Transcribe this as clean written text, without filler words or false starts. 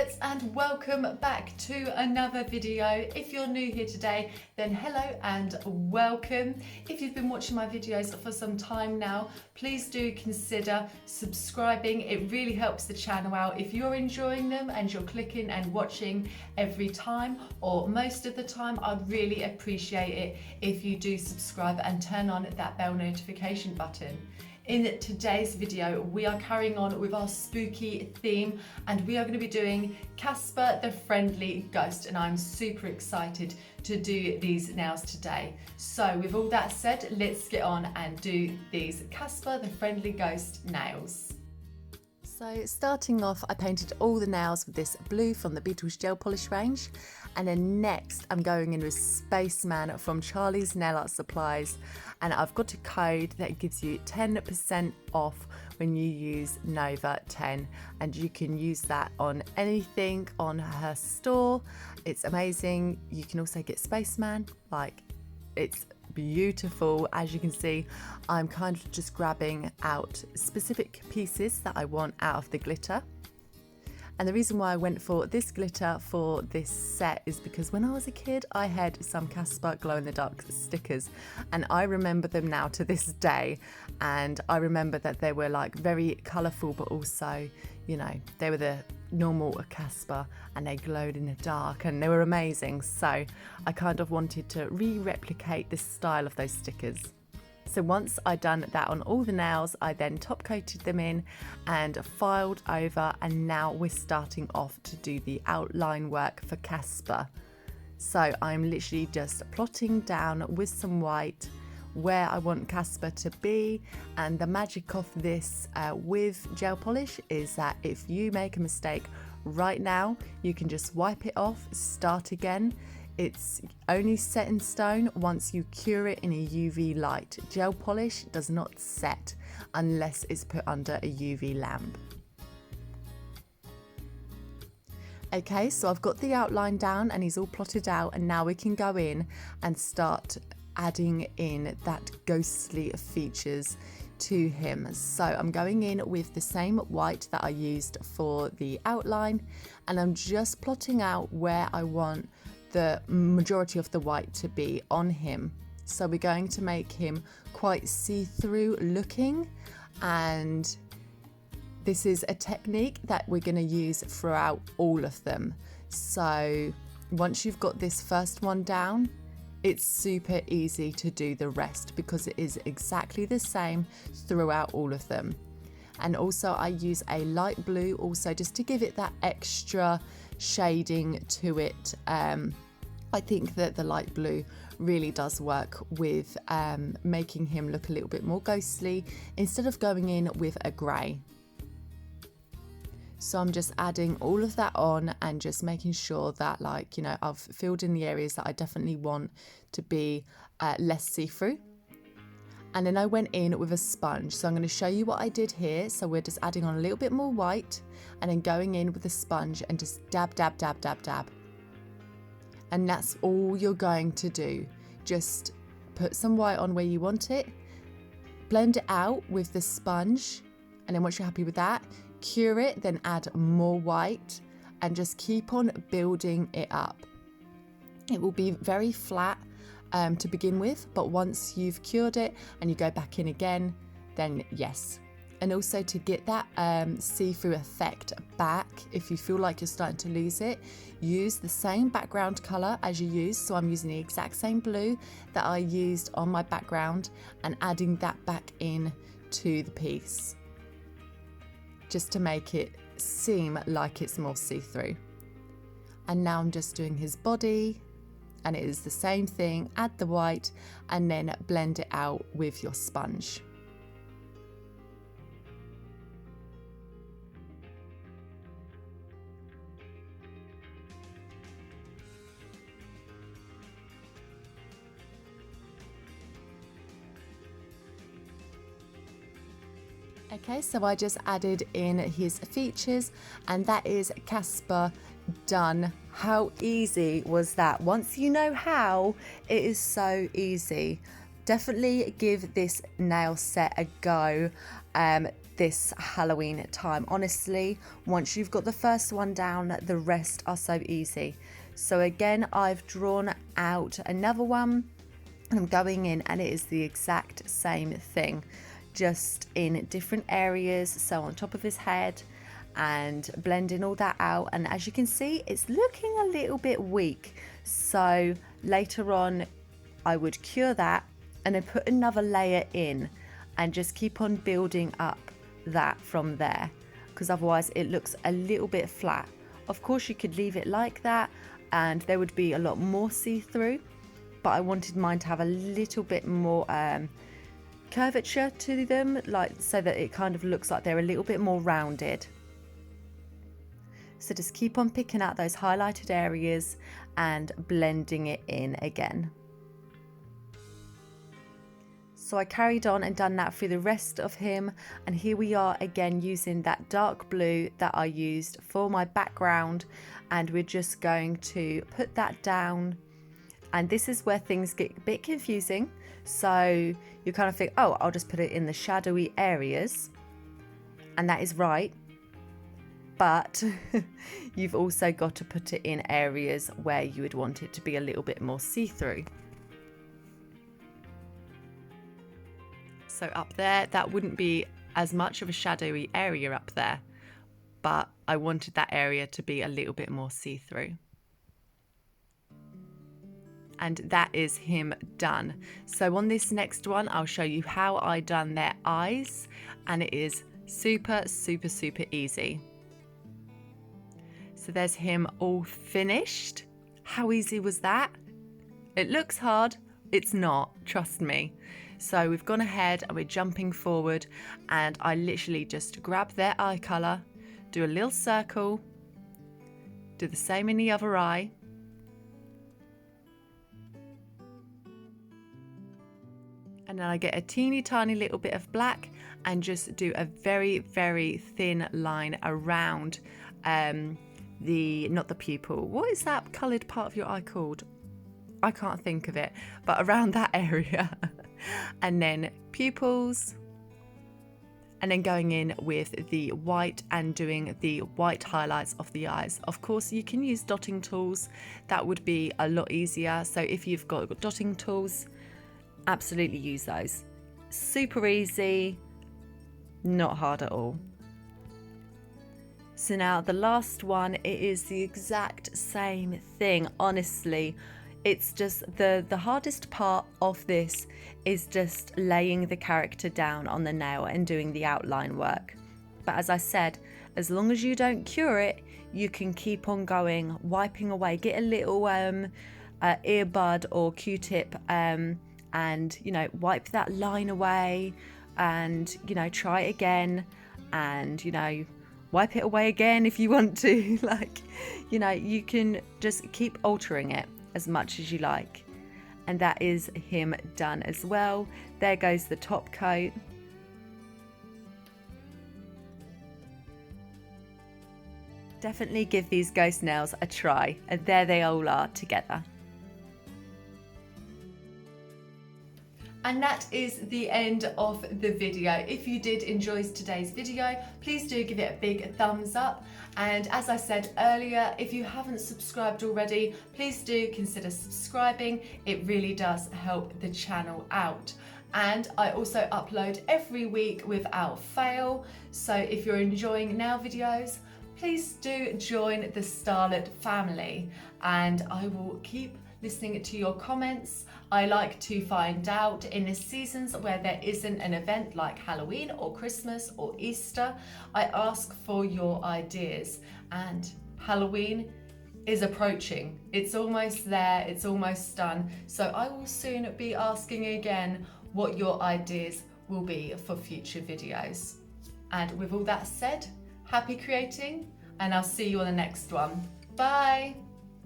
Starlets, and welcome back to another video. If you're new here today, then hello and welcome. If you've been watching my videos for some time now, please do consider subscribing. It really helps the channel out. If you're enjoying them and you're clicking and watching every time or most of the time, I'd really appreciate it if you do subscribe and turn on that bell notification button. In today's video, we are carrying on with our spooky theme and we are going to be doing Casper the Friendly Ghost, and I'm super excited to do these nails today. So with all that said, let's get on and do these Casper the Friendly Ghost nails. So starting off, I painted all the nails with this blue from the Beetles gel polish range, and then next I'm going in with Spaceman from Charlie's Nail Art Supplies, and I've got a code that gives you 10% off when you use Nova 10, and you can use that on anything on her store. It's amazing. You can also get Spaceman, like it's beautiful. As you can see, I'm kind of just grabbing out specific pieces that I want out of the glitter. And the reason why I went for this glitter for this set is because when I was a kid, I had some Casper glow-in-the-dark stickers, and I remember them now to this day. And I remember that they were like very colourful, but also, you know, they were the normal Casper and they glowed in the dark and they were amazing. So I kind of wanted to replicate the style of those stickers. So once I'd done that on all the nails, I then top coated them in and filed over, and now we're starting off to do the outline work for Casper. So I'm literally just plotting down with some white where I want Casper to be, and the magic of this with gel polish is that if you make a mistake right now, you can just wipe it off, start again. It's only set in stone once you cure it in a UV light. Gel polish does not set unless it's put under a UV lamp. Okay, so I've got the outline down and he's all plotted out, and now we can go in and start adding in that ghostly features to him. So I'm going in with the same white that I used for the outline, and I'm just plotting out where I want the majority of the white to be on him. So we're going to make him quite see-through looking, and this is a technique that we're going to use throughout all of them. So once you've got this first one down, it's super easy to do the rest because it is exactly the same throughout all of them. And also I use a light blue also just to give it that extra shading to it. I think that the light blue really does work with making him look a little bit more ghostly instead of going in with a grey. So I'm just adding all of that on and just making sure that, like, you know, I've filled in the areas that I definitely want to be less see-through. And then I went in with a sponge. So I'm going to show you what I did here. So we're just adding on a little bit more white and then going in with a sponge and just dab, dab, dab, dab, dab. And that's all you're going to do. Just put some white on where you want it, blend it out with the sponge, and then once you're happy with that, cure it, then add more white and just keep on building it up. It will be very flat to begin with, but once you've cured it and you go back in again, then yes. And also to get that see-through effect back, if you feel like you're starting to lose it, use the same background colour as you used. So I'm using the exact same blue that I used on my background and adding that back in to the piece, just to make it seem like it's more see-through. And now I'm just doing his body, and it is the same thing. Add the white and then blend it out with your sponge. Okay, so I just added in his features, and that is Casper done. How easy was that? Once you know how, it is so easy. Definitely give this nail set a go. this Halloween time. Honestly, once you've got the first one down, the rest are so easy. So again, I've drawn out another one and I'm going in and it is the exact same thing, just in different areas. So on top of his head and blending all that out. And as you can see, it's looking a little bit weak. So later on, I would cure that and then put another layer in and just keep on building up that from there, because otherwise it looks a little bit flat. Of course, you could leave it like that and there would be a lot more see-through, but I wanted mine to have a little bit more curvature to them, like so that it kind of looks like they're a little bit more rounded. So just keep on picking out those highlighted areas and blending it in again. So I carried on and done that for the rest of him, and here we are again using that dark blue that I used for my background, and we're just going to put that down. And this is where things get a bit confusing, so you kind of think, oh, I'll just put it in the shadowy areas, and that is right, but you've also got to put it in areas where you would want it to be a little bit more see-through. So up there, that wouldn't be as much of a shadowy area up there, but I wanted that area to be a little bit more see-through. And that is him done. So on this next one, I'll show you how I done their eyes, and it is super, super, super easy. So there's him all finished. How easy was that? It looks hard. It's not, trust me. So we've gone ahead and we're jumping forward, and I literally just grab their eye colour, do a little circle, do the same in the other eye, and then I get a teeny tiny little bit of black and just do a very, very thin line around not the pupil. What is that coloured part of your eye called? I can't think of it, but around that area. And then pupils, and then going in with the white and doing the white highlights of the eyes. Of course, you can use dotting tools. That would be a lot easier. So if you've got dotting tools, absolutely use those. Super easy, not hard at all. So now the last one, it is the exact same thing. Honestly, it's just the hardest part of this is just laying the character down on the nail and doing the outline work. But as I said, as long as you don't cure it, you can keep on going, wiping away. Get a little earbud or Q-tip and, you know, wipe that line away and, you know, try it again and, you know, wipe it away again if you want to. Like, you know, you can just keep altering it as much as you like. And that is him done as well. There goes the top coat. Definitely give these ghost nails a try, and there they all are together. And that is the end of the video. If you did enjoy today's video, please do give it a big thumbs up. And as I said earlier, if you haven't subscribed already, please do consider subscribing. It really does help the channel out. And I also upload every week without fail. So if you're enjoying now videos, please do join the Starlet family, and I will keep listening to your comments. I like to find out in the seasons where there isn't an event like Halloween or Christmas or Easter, I ask for your ideas. And Halloween is approaching. It's almost there, it's almost done. So I will soon be asking again what your ideas will be for future videos. And with all that said, happy creating, and I'll see you on the next one. Bye.